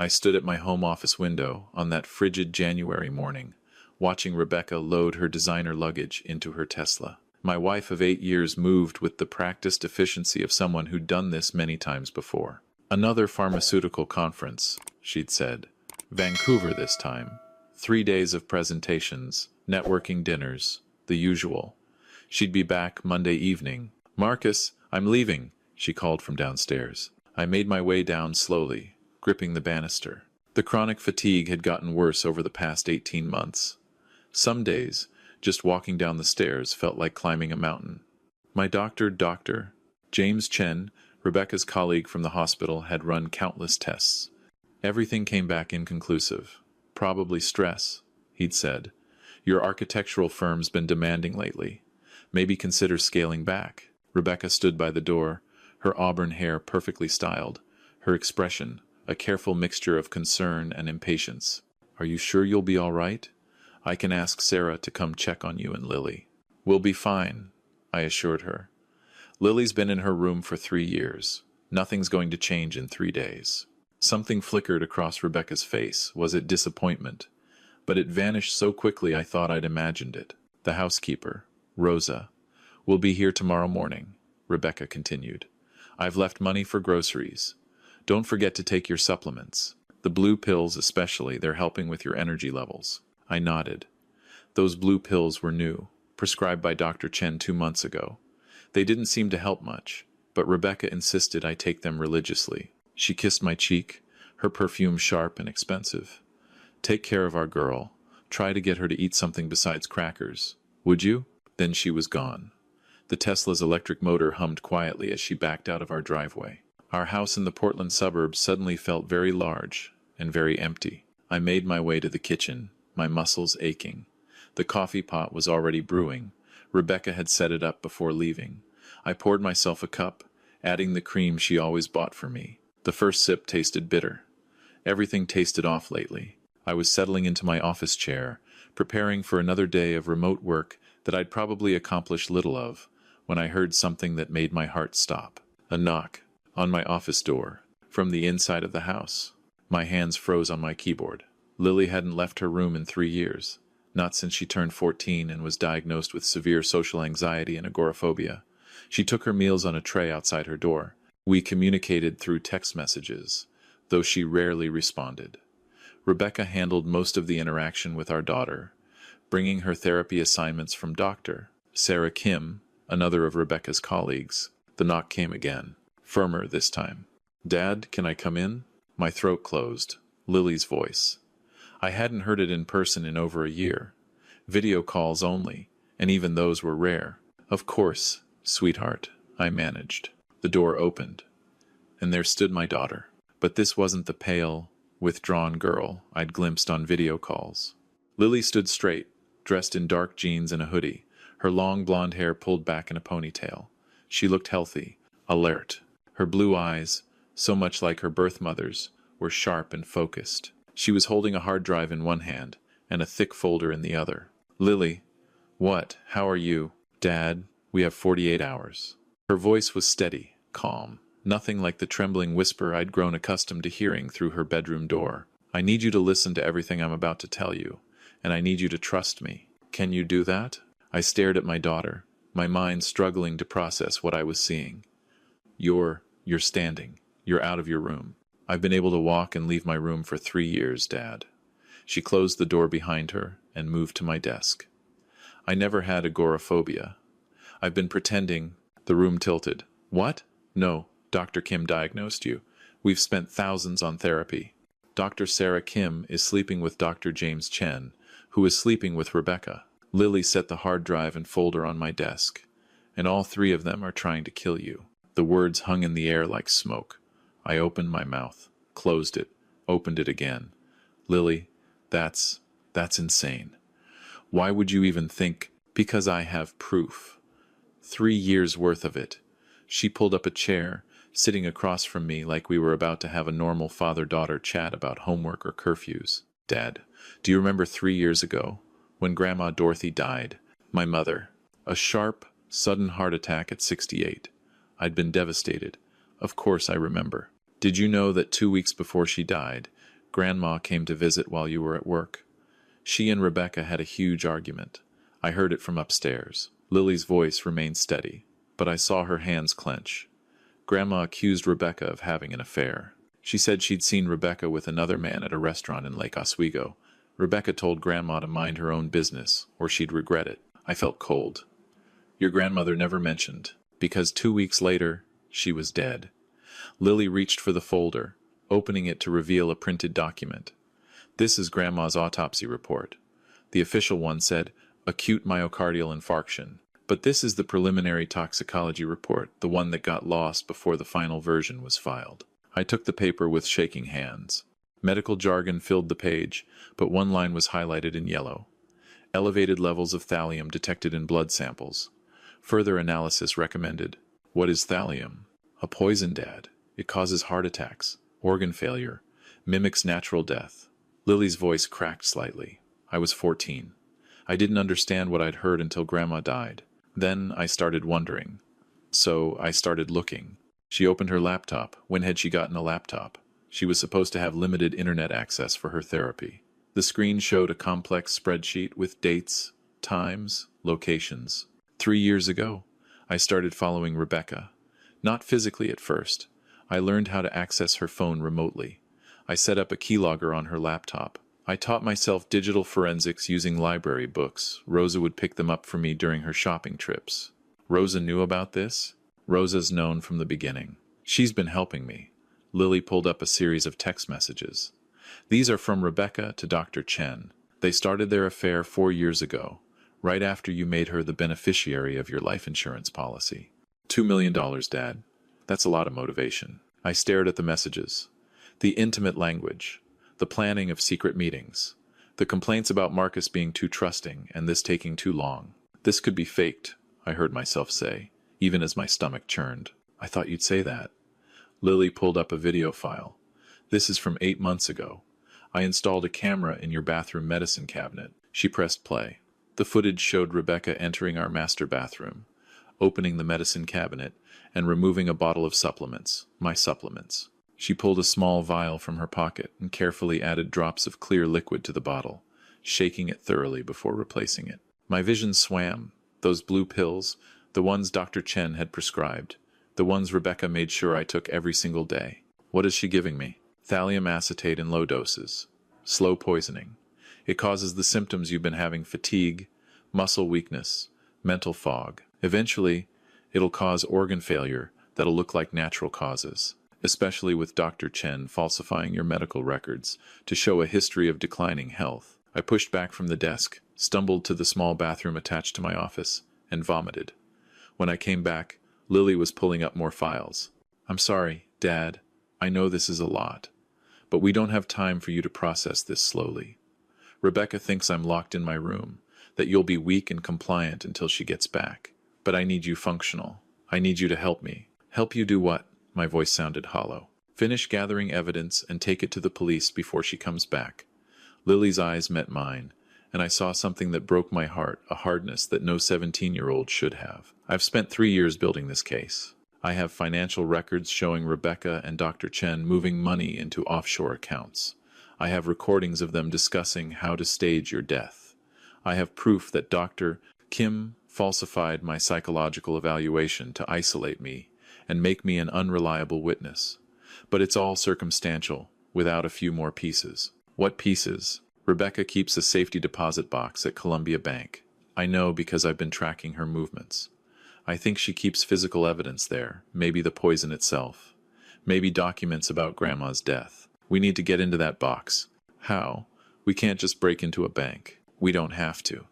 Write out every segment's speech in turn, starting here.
I stood at my home office window on that frigid January morning, watching Rebecca load her designer luggage into her Tesla. My wife of 8 years moved with the practiced efficiency of someone who'd done this many times before. Another pharmaceutical conference, she'd said. Vancouver this time. 3 days of presentations, networking dinners, the usual. She'd be back Monday evening. "Marcus, I'm leaving," she called from downstairs. I made my way down slowly, gripping the banister. The chronic fatigue had gotten worse over the past 18 months. Some days, just walking down the stairs felt like climbing a mountain. My doctor, Dr. James Chen, Rebecca's colleague from the hospital, had run countless tests. Everything came back inconclusive. "Probably stress," he'd said. "Your architectural firm's been demanding lately. Maybe consider scaling back." Rebecca stood by the door, her auburn hair perfectly styled, her expression a careful mixture of concern and impatience. "Are you sure you'll be all right? I can ask Sarah to come check on you and Lily." "We'll be fine," I assured her. "Lily's been in her room for 3 years. Nothing's going to change in 3 days." Something flickered across Rebecca's face. Was it disappointment? But it vanished so quickly I thought I'd imagined it. "The housekeeper, Rosa, will be here tomorrow morning," Rebecca continued. "I've left money for groceries. Don't forget to take your supplements. The blue pills especially, they're helping with your energy levels." I nodded. Those blue pills were new, prescribed by Dr. Chen 2 months ago. They didn't seem to help much, but Rebecca insisted I take them religiously. She kissed my cheek, her perfume sharp and expensive. "Take care of our girl. Try to get her to eat something besides crackers. Would you?" Then she was gone. The Tesla's electric motor hummed quietly as she backed out of our driveway. Our house in the Portland suburbs suddenly felt very large and very empty. I made my way to the kitchen, my muscles aching. The coffee pot was already brewing. Rebecca had set it up before leaving. I poured myself a cup, adding the cream she always bought for me. The first sip tasted bitter. Everything tasted off lately. I was settling into my office chair, preparing for another day of remote work that I'd probably accomplish little of, when I heard something that made my heart stop. A knock on my office door, from the inside of the house. My hands froze on my keyboard. Lily hadn't left her room in 3 years, not since she turned 14 and was diagnosed with severe social anxiety and agoraphobia. She took her meals on a tray outside her door. We communicated through text messages, though she rarely responded. Rebecca handled most of the interaction with our daughter, bringing her therapy assignments from Dr. Sarah Kim, another of Rebecca's colleagues. The knock came again, firmer this time. "Dad, can I come in?" My throat closed. Lily's voice. I hadn't heard it in person in over a year. Video calls only, and even those were rare. "Of course, sweetheart," I managed. The door opened, and there stood my daughter. But this wasn't the pale, withdrawn girl I'd glimpsed on video calls. Lily stood straight, dressed in dark jeans and a hoodie, her long blonde hair pulled back in a ponytail. She looked healthy, alert. Her blue eyes, so much like her birth mother's, were sharp and focused. She was holding a hard drive in one hand and a thick folder in the other. "Lily, what? How are you?" "Dad, we have 48 hours. Her voice was steady, calm, nothing like the trembling whisper I'd grown accustomed to hearing through her bedroom door. "I need you to listen to everything I'm about to tell you, and I need you to trust me. Can you do that?" I stared at my daughter, my mind struggling to process what I was seeing. You're standing. You're out of your room." "I've been able to walk and leave my room for 3 years, Dad." She closed the door behind her and moved to my desk. "I never had agoraphobia. I've been pretending." The room tilted. "What?" "No, Dr. Kim diagnosed you. We've spent thousands on therapy. Dr. Sarah Kim is sleeping with Dr. James Chen, who is sleeping with Rebecca." Lily set the hard drive and folder on my desk. "And all 3 of them are trying to kill you." The words hung in the air like smoke. I opened my mouth, closed it, opened it again. "Lily, that's insane. Why would you even think?" "Because I have proof. 3 years worth of it." She pulled up a chair, sitting across from me like we were about to have a normal father-daughter chat about homework or curfews. "Dad, do you remember 3 years ago, when Grandma Dorothy died? My mother. A sharp, sudden heart attack at 68. I'd been devastated. Of course I remember." Did you know that 2 weeks before she died, Grandma came to visit while you were at work? She and Rebecca had a huge argument. I heard it from upstairs. Lily's voice remained steady, but I saw her hands clench. Grandma accused Rebecca of having an affair. She said she'd seen Rebecca with another man at a restaurant in Lake Oswego. Rebecca told Grandma to mind her own business, or she'd regret it. I felt cold. Your grandmother never mentioned, because 2 weeks later, she was dead. Lily reached for the folder, opening it to reveal a printed document. This is Grandma's autopsy report. The official one said, acute myocardial infarction. But this is the preliminary toxicology report, the one that got lost before the final version was filed. I took the paper with shaking hands. Medical jargon filled the page, but one line was highlighted in yellow. Elevated levels of thallium detected in blood samples. Further analysis recommended. What is thallium? A poison, Dad. It causes heart attacks, organ failure, mimics natural death. Lily's voice cracked slightly. I was 14. I didn't understand what I'd heard until Grandma died. Then I started wondering. So I started looking. She opened her laptop. When had she gotten a laptop? She was supposed to have limited internet access for her therapy. The screen showed a complex spreadsheet with dates, times, locations. 3 years ago, I started following Rebecca. Not physically at first. I learned how to access her phone remotely. I set up a keylogger on her laptop. I taught myself digital forensics using library books. Rosa would pick them up for me during her shopping trips. Rosa knew about this? Rosa's known from the beginning. She's been helping me. Lily pulled up a series of text messages. These are from Rebecca to Dr. Chen. They started their affair 4 years ago, right after you made her the beneficiary of your life insurance policy. $2 million, Dad. That's a lot of motivation. I stared at the messages. The intimate language. The planning of secret meetings. The complaints about Marcus being too trusting and this taking too long. This could be faked, I heard myself say, even as my stomach churned. I thought you'd say that. Lily pulled up a video file. This is from 8 months ago. I installed a camera in your bathroom medicine cabinet. She pressed play. The footage showed Rebecca entering our master bathroom, opening the medicine cabinet, and removing a bottle of supplements, my supplements. She pulled a small vial from her pocket and carefully added drops of clear liquid to the bottle, shaking it thoroughly before replacing it. My vision swam. Those blue pills, the ones Dr. Chen had prescribed, the ones Rebecca made sure I took every single day. What is she giving me? Thallium acetate in low doses. Slow poisoning. It causes the symptoms you've been having: fatigue, muscle weakness, mental fog. Eventually, it'll cause organ failure that'll look like natural causes, especially with Dr. Chen falsifying your medical records to show a history of declining health. I pushed back from the desk, stumbled to the small bathroom attached to my office, and vomited. When I came back, Lily was pulling up more files. I'm sorry, Dad. I know this is a lot, but we don't have time for you to process this slowly. Rebecca thinks I'm locked in my room, that you'll be weak and compliant until she gets back. But I need you functional. I need you to help me. Help you do what? My voice sounded hollow. Finish gathering evidence and take it to the police before she comes back. Lily's eyes met mine, and I saw something that broke my heart, a hardness that no 17-year-old should have. I've spent 3 years building this case. I have financial records showing Rebecca and Dr. Chen moving money into offshore accounts. I have recordings of them discussing how to stage your death. I have proof that Dr. Kim falsified my psychological evaluation to isolate me and make me an unreliable witness. But it's all circumstantial, without a few more pieces. What pieces? Rebecca keeps a safety deposit box at Columbia Bank. I know because I've been tracking her movements. I think she keeps physical evidence there, maybe the poison itself. Maybe documents about Grandma's death. We need to get into that box. How? We can't just break into a bank. We don't have to.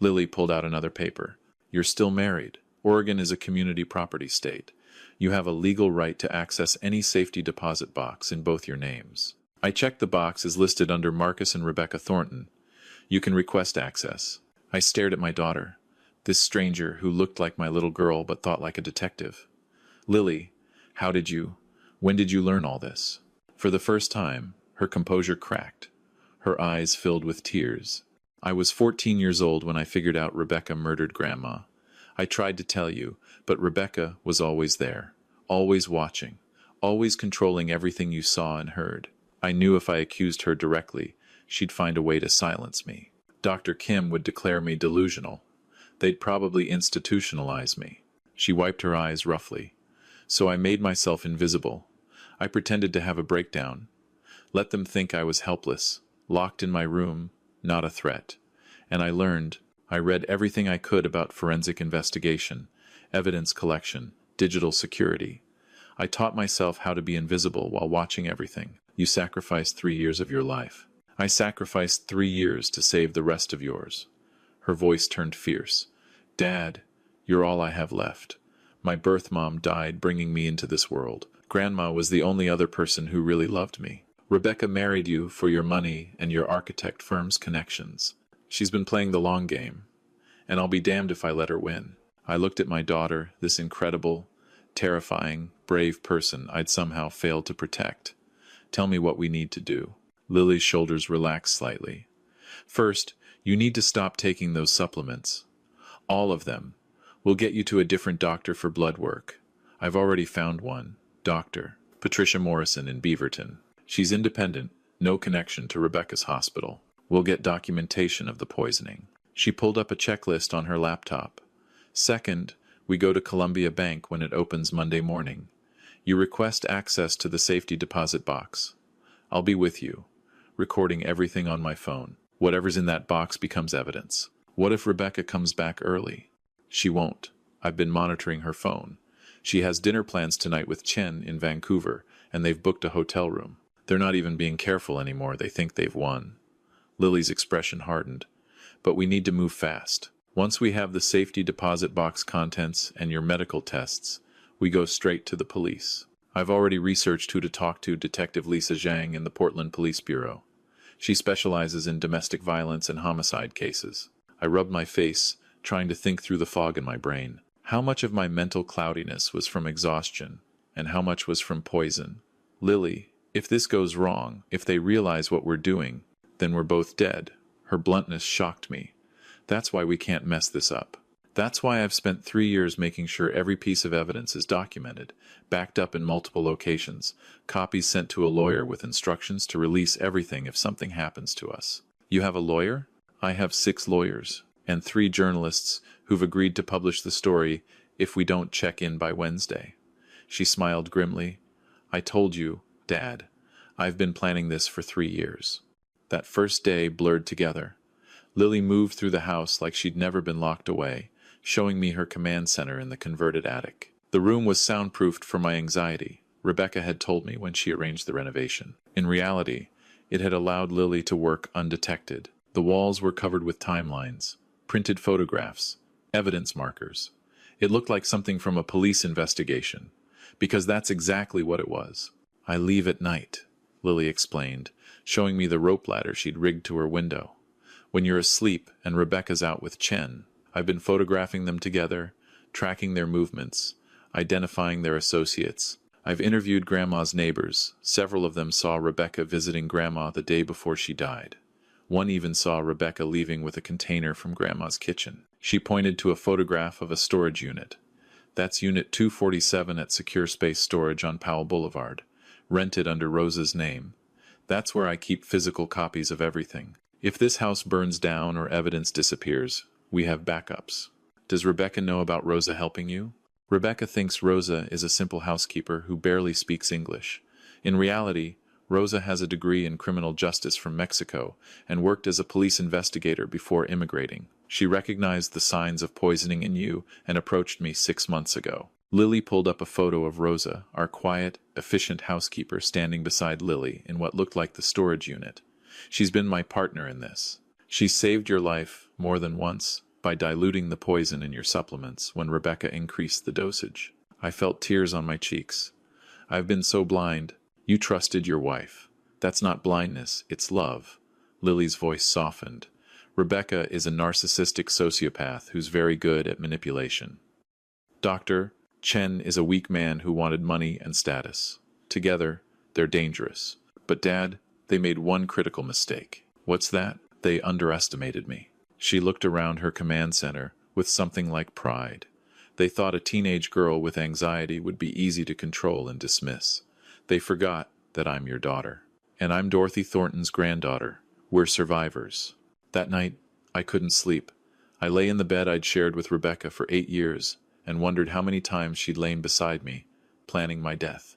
Lily pulled out another paper. You're still married. Oregon is a community property state. You have a legal right to access any safety deposit box in both your names. I checked the box is listed under Marcus and Rebecca Thornton. You can request access. I stared at my daughter, this stranger who looked like my little girl but thought like a detective. Lily, when did you learn all this? For the first time, her composure cracked. Her eyes filled with tears. I was 14 years old when I figured out Rebecca murdered Grandma. I tried to tell you, but Rebecca was always there, always watching, always controlling everything you saw and heard. I knew if I accused her directly, she'd find a way to silence me. Dr. Kim would declare me delusional. They'd probably institutionalize me. She wiped her eyes roughly. So I made myself invisible. I pretended to have a breakdown. Let them think I was helpless, locked in my room, not a threat. And I learned. I read everything I could about forensic investigation, evidence collection, digital security. I taught myself how to be invisible while watching everything. You sacrificed 3 years of your life. I sacrificed 3 years to save the rest of yours. Her voice turned fierce. Dad, you're all I have left. My birth mom died bringing me into this world. Grandma was the only other person who really loved me. Rebecca married you for your money and your architect firm's connections. She's been playing the long game, and I'll be damned if I let her win. I looked at my daughter, this incredible, terrifying, brave person I'd somehow failed to protect. Tell me what we need to do. Lily's shoulders relaxed slightly. First, you need to stop taking those supplements. All of them. We'll get you to a different doctor for blood work. I've already found one. Dr. Patricia Morrison in Beaverton. She's independent, no connection to Rebecca's hospital. We'll get documentation of the poisoning. She pulled up a checklist on her laptop. Second, we go to Columbia Bank when it opens Monday morning. You request access to the safety deposit box. I'll be with you, recording everything on my phone. Whatever's in that box becomes evidence. What if Rebecca comes back early? She won't. I've been monitoring her phone. She has dinner plans tonight with Chen in Vancouver, and they've booked a hotel room. They're not even being careful anymore. They think they've won. Lily's expression hardened. But we need to move fast. Once we have the safety deposit box contents and your medical tests, we go straight to the police. I've already researched who to talk to Detective Lisa Zhang in the Portland Police Bureau. She specializes in domestic violence and homicide cases. I rubbed my face, trying to think through the fog in my brain. How much of my mental cloudiness was from exhaustion, and how much was from poison? Lily, if this goes wrong, if they realize what we're doing, then we're both dead. Her bluntness shocked me. That's why we can't mess this up. That's why I've spent 3 years making sure every piece of evidence is documented, backed up in multiple locations, copies sent to a lawyer with instructions to release everything if something happens to us. You have a lawyer? I have 6 lawyers, and 3 journalists who've agreed to publish the story if we don't check in by Wednesday. She smiled grimly. I told you, Dad, I've been planning this for 3 years. That first day blurred together. Lily moved through the house like she'd never been locked away, showing me her command center in the converted attic. The room was soundproofed for my anxiety, Rebecca had told me when she arranged the renovation. In reality, it had allowed Lily to work undetected. The walls were covered with timelines, printed photographs, evidence markers. It looked like something from a police investigation, because that's exactly what it was. I leave at night, Lily explained, showing me the rope ladder she'd rigged to her window. When you're asleep and Rebecca's out with Chen, I've been photographing them together, tracking their movements, identifying their associates. I've interviewed Grandma's neighbors. Several of them saw Rebecca visiting Grandma the day before she died. One even saw Rebecca leaving with a container from Grandma's kitchen. She pointed to a photograph of a storage unit. That's Unit 247 at Secure Space Storage on Powell Boulevard, rented under Rosa's name. That's where I keep physical copies of everything. If this house burns down or evidence disappears, we have backups. Does Rebecca know about Rosa helping you? Rebecca thinks Rosa is a simple housekeeper who barely speaks English. In reality, Rosa has a degree in criminal justice from Mexico and worked as a police investigator before immigrating. She recognized the signs of poisoning in you and approached me 6 months ago. Lily pulled up a photo of Rosa, our quiet, efficient housekeeper, standing beside Lily in what looked like the storage unit. She's been my partner in this. She's saved your life more than once by diluting the poison in your supplements when Rebecca increased the dosage. I felt tears on my cheeks. I've been so blind. You trusted your wife. That's not blindness, it's love. Lily's voice softened. Rebecca is a narcissistic sociopath who's very good at manipulation. Doctor, Chen is a weak man who wanted money and status. Together, they're dangerous. But Dad, they made one critical mistake. What's that? They underestimated me. She looked around her command center with something like pride. They thought a teenage girl with anxiety would be easy to control and dismiss. They forgot that I'm your daughter. And I'm Dorothy Thornton's granddaughter. We're survivors. That night, I couldn't sleep. I lay in the bed I'd shared with Rebecca for 8 years and wondered how many times she'd lain beside me, planning my death.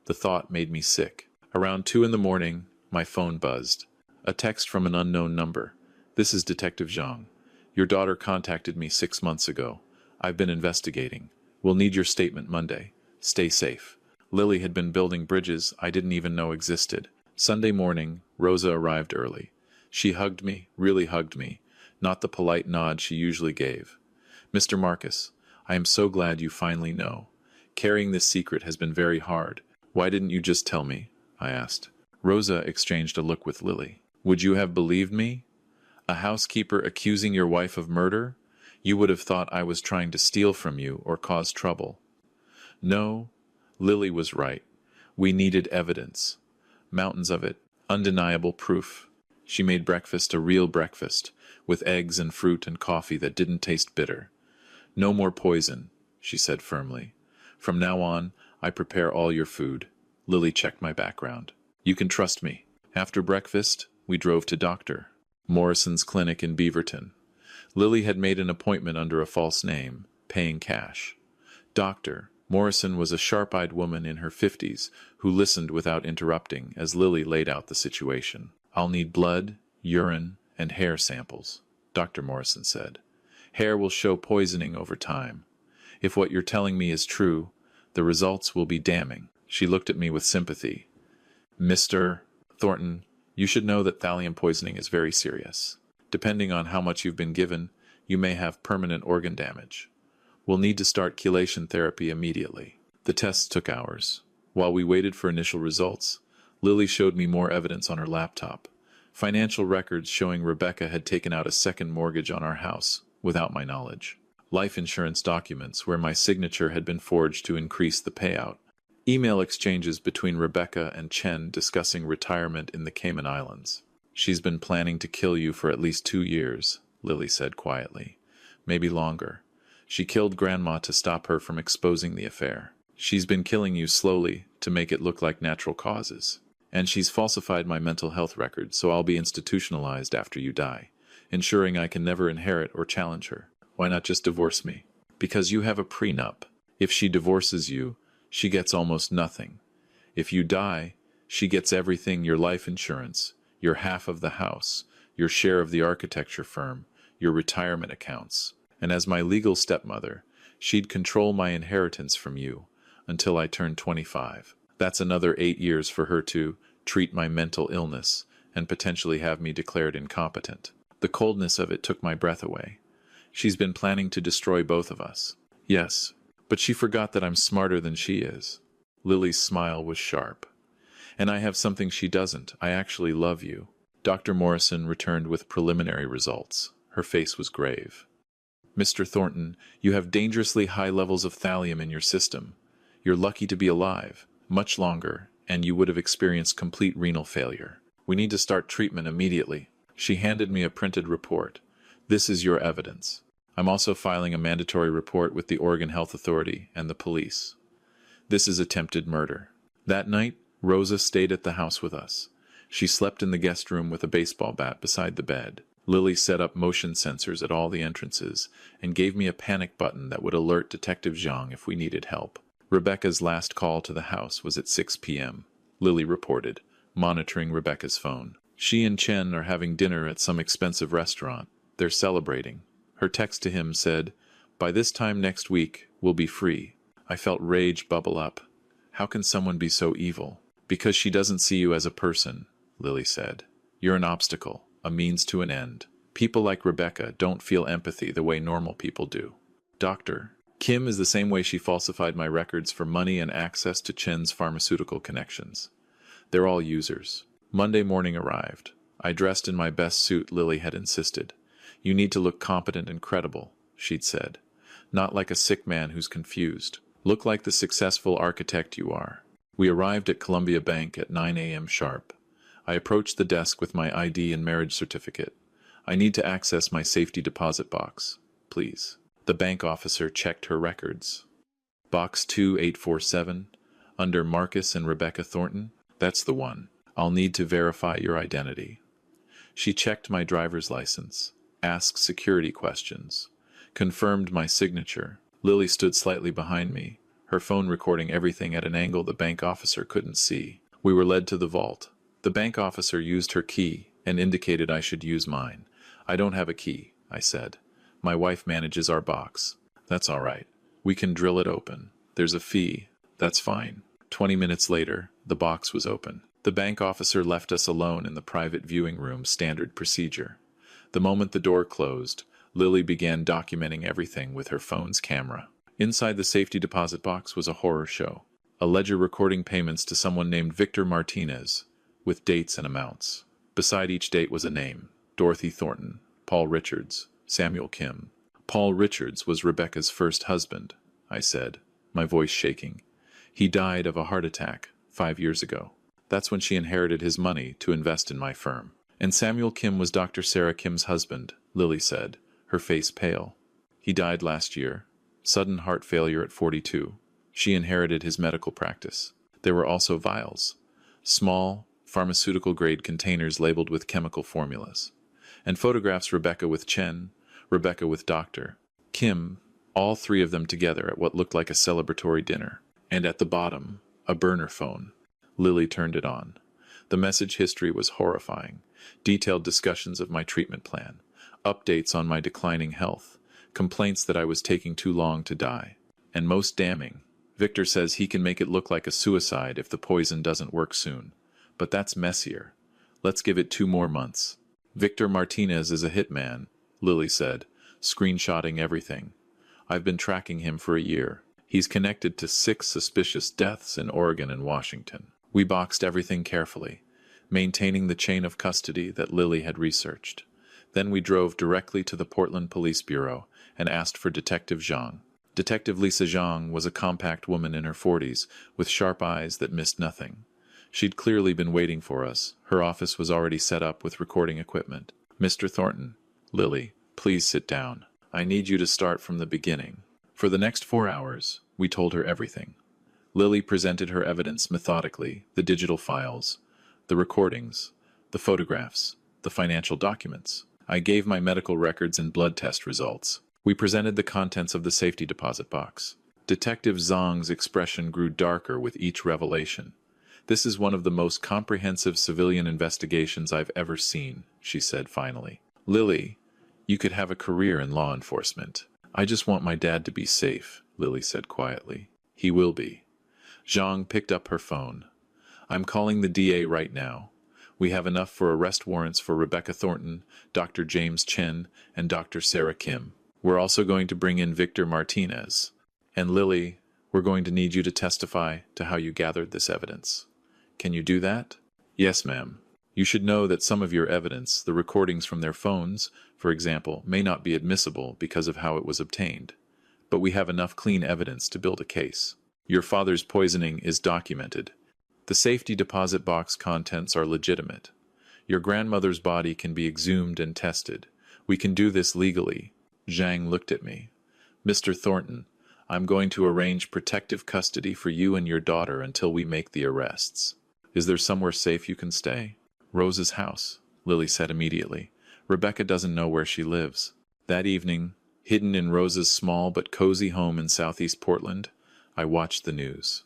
The thought made me sick. Around 2 in the morning, my phone buzzed. A text from an unknown number. "This is Detective Zhang. Your daughter contacted me 6 months ago. I've been investigating. We'll need your statement Monday. Stay safe." Lily had been building bridges I didn't even know existed. Sunday morning, Rosa arrived early. She hugged me, really hugged me, not the polite nod she usually gave. "Mr. Marcus, I am so glad you finally know. Carrying this secret has been very hard. Why didn't you just tell me?" I asked. Rosa exchanged a look with Lily. "Would you have believed me? A housekeeper accusing your wife of murder? You would have thought I was trying to steal from you or cause trouble." No, Lily was right. We needed evidence. Mountains of it, undeniable proof. She made breakfast a real breakfast, with eggs and fruit and coffee that didn't taste bitter. "No more poison," she said firmly. "From now on, I prepare all your food." Lily checked my background. "You can trust me." After breakfast, we drove to Dr. Morrison's clinic in Beaverton. Lily had made an appointment under a false name, paying cash. Dr. Morrison was a sharp-eyed woman in her 50s who listened without interrupting as Lily laid out the situation. "I'll need blood, urine, and hair samples," Dr. Morrison said. "Hair will show poisoning over time. If what you're telling me is true, the results will be damning." She looked at me with sympathy. "Mr. Thornton, you should know that thallium poisoning is very serious. Depending on how much you've been given, you may have permanent organ damage. We'll need to start chelation therapy immediately." The tests took hours. While we waited for initial results, Lily showed me more evidence on her laptop. Financial records showing Rebecca had taken out a second mortgage on our house, without my knowledge. Life insurance documents where my signature had been forged to increase the payout. Email exchanges between Rebecca and Chen discussing retirement in the Cayman Islands. "She's been planning to kill you for at least 2 years, Lily said quietly. "Maybe longer. She killed Grandma to stop her from exposing the affair. She's been killing you slowly to make it look like natural causes. And she's falsified my mental health record, so I'll be institutionalized after you die, ensuring I can never inherit or challenge her. Why not just divorce me?" "Because you have a prenup. If she divorces you, she gets almost nothing. If you die, she gets everything: your life insurance, your half of the house, your share of the architecture firm, your retirement accounts. And as my legal stepmother, she'd control my inheritance from you until I turned 25. That's another 8 years for her to treat my mental illness and potentially have me declared incompetent." The coldness of it took my breath away. "She's been planning to destroy both of us." "Yes, but she forgot that I'm smarter than she is." Lily's smile was sharp. "And I have something she doesn't. I actually love you." Dr. Morrison returned with preliminary results. Her face was grave. "Mr. Thornton, you have dangerously high levels of thallium in your system. You're lucky to be alive. Much longer, and you would have experienced complete renal failure. We need to start treatment immediately." She handed me a printed report. "This is your evidence. I'm also filing a mandatory report with the Oregon Health Authority and the police. This is attempted murder." That night, Rosa stayed at the house with us. She slept in the guest room with a baseball bat beside the bed. Lily set up motion sensors at all the entrances and gave me a panic button that would alert Detective Zhang if we needed help. Rebecca's last call to the house was at 6 p.m., Lily reported, monitoring Rebecca's phone. "She and Chen are having dinner at some expensive restaurant. They're celebrating." Her text to him said, "By this time next week, we'll be free." I felt rage bubble up. How can someone be so evil? "Because she doesn't see you as a person," Lily said. "You're an obstacle, a means to an end. People like Rebecca don't feel empathy the way normal people do." Dr. Kim is the same way she falsified my records for money and access to Chen's pharmaceutical connections. They're all users. Monday morning arrived. I dressed in my best suit Lily had insisted. "You need to look competent and credible," she'd said. "Not like a sick man who's confused. Look like the successful architect you are." We arrived at Columbia Bank at 9 a.m. sharp. I approached the desk with my ID and marriage certificate. "I need to access my safety deposit box, please." The bank officer checked her records. "Box 2847. Under Marcus and Rebecca Thornton? That's the one. I'll need to verify your identity. She checked my driver's license, asked security questions, confirmed my signature. Lily stood slightly behind me, her phone recording everything at an angle the bank officer couldn't see. We were led to the vault. The bank officer used her key and indicated I should use mine. I don't have a key, I said. My wife manages our box. That's all right. We can drill it open. There's a fee. That's fine. 20 minutes later, the box was open. The bank officer left us alone in the private viewing room, standard procedure. The moment the door closed, Lily began documenting everything with her phone's camera. Inside the safety deposit box was a horror show. A ledger recording payments to someone named Victor Martinez, with dates and amounts. Beside each date was a name: Dorothy Thornton, Paul Richards, Samuel Kim. Paul Richards was Rebecca's first husband, I said, my voice shaking. He died of a heart attack 5 years ago. That's when she inherited his money to invest in my firm. And Samuel Kim was Dr. Sarah Kim's husband, Lily said, her face pale. He died last year. Sudden heart failure at 42. She inherited his medical practice. There were also vials. Small, pharmaceutical-grade containers labeled with chemical formulas. And photographs: Rebecca with Chen, Rebecca with Dr. Kim, all three of them together at what looked like a celebratory dinner. And at the bottom, a burner phone. Lily turned it on. The message history was horrifying. Detailed discussions of my treatment plan, updates on my declining health, complaints that I was taking too long to die. And most damning, Victor says he can make it look like a suicide if the poison doesn't work soon. But that's messier. Let's give it 2 more months. Victor Martinez is a hitman, Lily said, screenshotting everything. I've been tracking him for a year. He's connected to 6 suspicious deaths in Oregon and Washington. We boxed everything carefully, maintaining the chain of custody that Lily had researched. Then we drove directly to the Portland Police Bureau and asked for Detective Zhang. Detective Lisa Zhang was a compact woman in her 40s, with sharp eyes that missed nothing. She'd clearly been waiting for us. Her office was already set up with recording equipment. Mr. Thornton, Lily, please sit down. I need you to start from the beginning. For the next 4 hours, we told her everything. Lily presented her evidence methodically: the digital files, the recordings, the photographs, the financial documents. I gave my medical records and blood test results. We presented the contents of the safety deposit box. Detective Zhang's expression grew darker with each revelation. This is one of the most comprehensive civilian investigations I've ever seen, she said finally. Lily, you could have a career in law enforcement. I just want my dad to be safe, Lily said quietly. He will be. Zhang picked up her phone. I'm calling the DA right now. We have enough for arrest warrants for Rebecca Thornton, Dr. James Chen, and Dr. Sarah Kim. We're also going to bring in Victor Martinez. And Lily, we're going to need you to testify to how you gathered this evidence. Can you do that? Yes, ma'am. You should know that some of your evidence, the recordings from their phones, for example, may not be admissible because of how it was obtained. But we have enough clean evidence to build a case. Your father's poisoning is documented. The safety deposit box contents are legitimate. Your grandmother's body can be exhumed and tested. We can do this legally. Zhang looked at me. Mr. Thornton, I'm going to arrange protective custody for you and your daughter until we make the arrests. Is there somewhere safe you can stay? Rose's house, Lily said immediately. Rebecca doesn't know where she lives. That evening, hidden in Rose's small but cozy home in southeast Portland, I watched the news.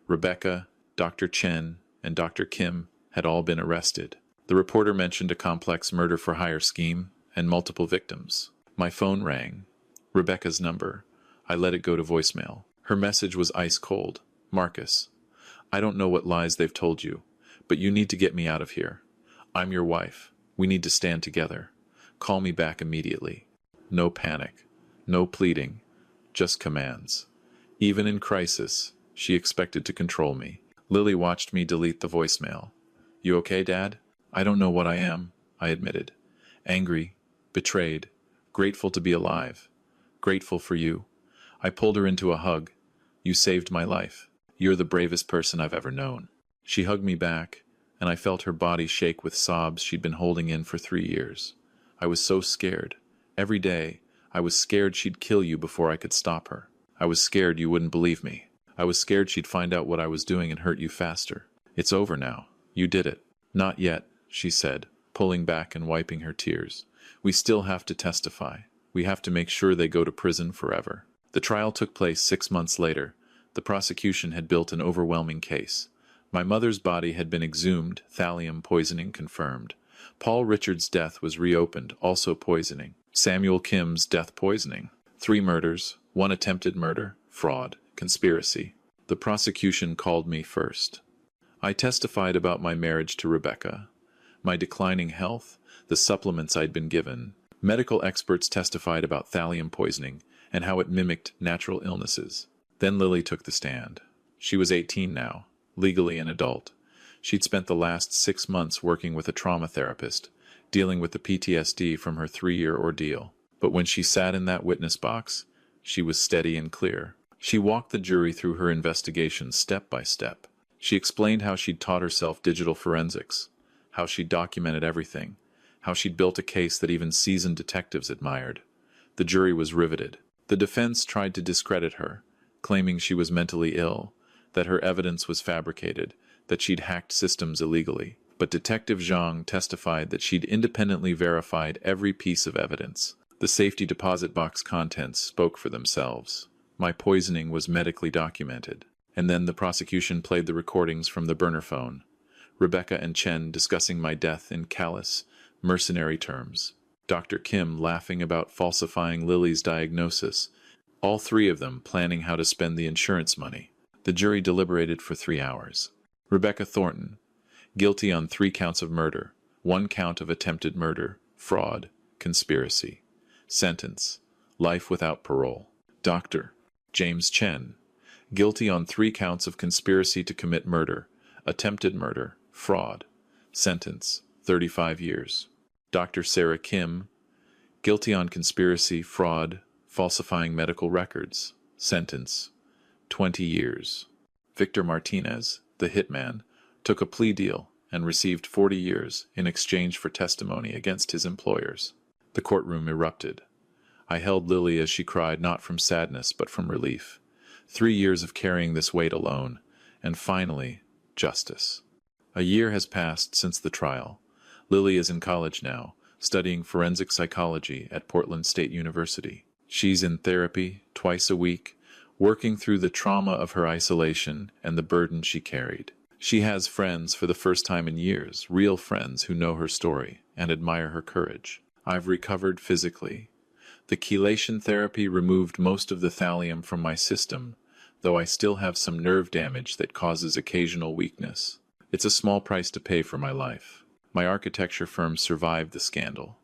Rebecca, Dr. Chen, and Dr. Kim had all been arrested. The reporter mentioned a complex murder-for-hire scheme and multiple victims. My phone rang. Rebecca's number. I let it go to voicemail. Her message was ice cold. Marcus, I don't know what lies they've told you, but you need to get me out of here. I'm your wife. We need to stand together. Call me back immediately. No panic. No pleading. Just commands. Even in crisis, she expected to control me. Lily watched me delete the voicemail. You okay, Dad? I don't know what I am, I admitted. Angry, betrayed, grateful to be alive. Grateful for you. I pulled her into a hug. You saved my life. You're the bravest person I've ever known. She hugged me back, and I felt her body shake with sobs she'd been holding in for 3 years. I was so scared. Every day, I was scared she'd kill you before I could stop her. I was scared you wouldn't believe me. I was scared she'd find out what I was doing and hurt you faster. It's over now. You did it. Not yet, she said, pulling back and wiping her tears. We still have to testify. We have to make sure they go to prison forever. The trial took place 6 months later. The prosecution had built an overwhelming case. My mother's body had been exhumed, thallium poisoning confirmed. Paul Richards' death was reopened, also poisoning. Samuel Kim's death poisoning. 3 murders, 1 attempted murder, fraud, conspiracy. The prosecution called me first. I testified about my marriage to Rebecca, my declining health, the supplements I'd been given. Medical experts testified about thallium poisoning and how it mimicked natural illnesses. Then Lily took the stand. She was 18 now, legally an adult. She'd spent the last 6 months working with a trauma therapist, dealing with the PTSD from her 3-year ordeal. But when she sat in that witness box, she was steady and clear. She walked the jury through her investigation step by step. She explained how she'd taught herself digital forensics, how she'd documented everything, how she'd built a case that even seasoned detectives admired. The jury was riveted. The defense tried to discredit her, claiming she was mentally ill, that her evidence was fabricated, that she'd hacked systems illegally. But Detective Zhang testified that she'd independently verified every piece of evidence. The safety deposit box contents spoke for themselves. My poisoning was medically documented. And then the prosecution played the recordings from the burner phone. Rebecca and Chen discussing my death in callous, mercenary terms. Dr. Kim laughing about falsifying Lily's diagnosis. All 3 of them planning how to spend the insurance money. The jury deliberated for 3 hours. Rebecca Thornton, guilty on 3 counts of murder, 1 count of attempted murder, fraud, conspiracy. Sentence: life without parole. Dr. James Chen, guilty on 3 counts of conspiracy to commit murder, attempted murder, fraud. Sentence: 35 years. Dr. Sarah Kim, guilty on conspiracy, fraud, falsifying medical records. Sentence: 20 years. Victor Martinez, the hitman, took a plea deal and received 40 years in exchange for testimony against his employers. The courtroom erupted. I held Lily as she cried not from sadness but from relief. 3 years of carrying this weight alone, and finally, justice. A year has passed since the trial. Lily is in college now, studying forensic psychology at Portland State University. She's in therapy twice a week, working through the trauma of her isolation and the burden she carried. She has friends for the first time in years, real friends who know her story and admire her courage. I've recovered physically. The chelation therapy removed most of the thallium from my system, though I still have some nerve damage that causes occasional weakness. It's a small price to pay for my life. My architecture firm survived the scandal.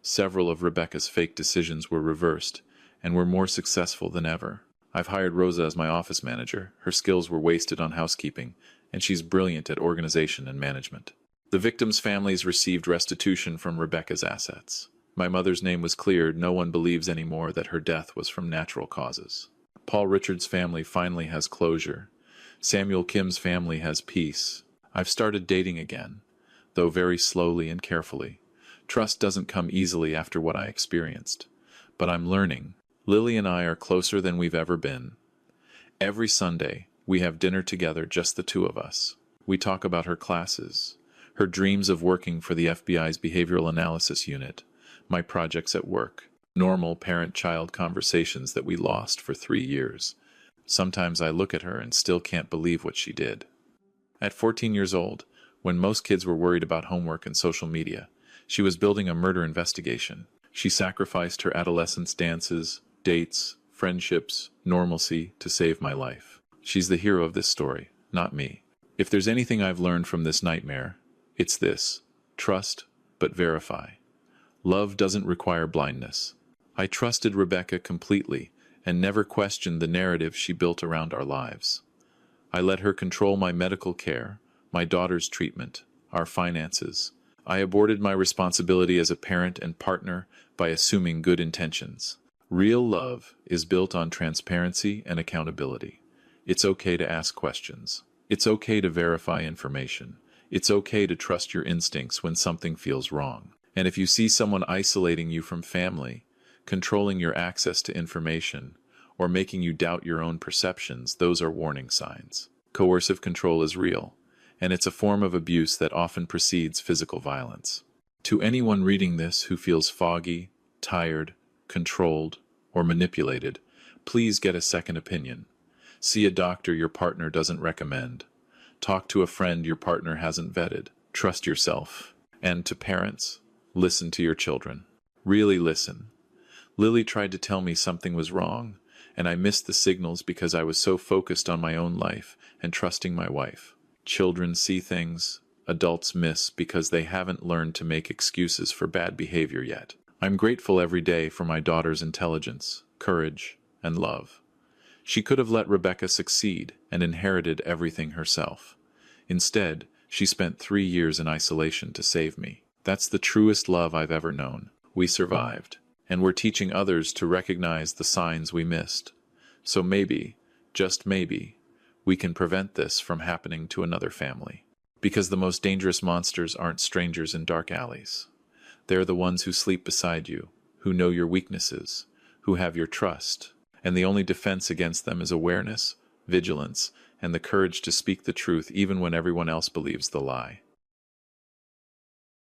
Several of Rebecca's fake decisions were reversed, and were more successful than ever. I've hired Rosa as my office manager. Her skills were wasted on housekeeping, and she's brilliant at organization and management. The victims' families received restitution from Rebecca's assets. My mother's name was cleared. No one believes anymore that her death was from natural causes. Paul Richards' family finally has closure. Samuel Kim's family has peace. I've started dating again, though very slowly and carefully. Trust doesn't come easily after what I experienced. But I'm learning. Lily and I are closer than we've ever been. Every Sunday, we have dinner together, just the 2 of us. We talk about her classes, her dreams of working for the FBI's Behavioral Analysis Unit, my projects at work, normal parent-child conversations that we lost for 3 years. Sometimes I look at her and still can't believe what she did. At 14 years old, when most kids were worried about homework and social media, she was building a murder investigation. She sacrificed her adolescence dances, dates, friendships, normalcy to save my life. She's the hero of this story, not me. If there's anything I've learned from this nightmare, it's this: trust, but verify. Love doesn't require blindness. I trusted Rebecca completely and never questioned the narrative she built around our lives. I let her control my medical care, my daughter's treatment, our finances. I aborted my responsibility as a parent and partner by assuming good intentions. Real love is built on transparency and accountability. It's okay to ask questions. It's okay to verify information. It's okay to trust your instincts when something feels wrong. And if you see someone isolating you from family, controlling your access to information, or making you doubt your own perceptions, those are warning signs. Coercive control is real, and it's a form of abuse that often precedes physical violence. To anyone reading this who feels foggy, tired, controlled, or manipulated, please get a second opinion. See a doctor your partner doesn't recommend. Talk to a friend your partner hasn't vetted. Trust yourself. And to parents, listen to your children. Really listen. Lily tried to tell me something was wrong, and I missed the signals because I was so focused on my own life and trusting my wife. Children see things adults miss because they haven't learned to make excuses for bad behavior yet. I'm grateful every day for my daughter's intelligence, courage, and love. She could have let Rebecca succeed and inherited everything herself. Instead, she spent 3 years in isolation to save me. That's the truest love I've ever known. We survived, and we're teaching others to recognize the signs we missed. So maybe, just maybe, we can prevent this from happening to another family. Because the most dangerous monsters aren't strangers in dark alleys. They're the ones who sleep beside you, who know your weaknesses, who have your trust, and the only defense against them is awareness, vigilance, and the courage to speak the truth even when everyone else believes the lie.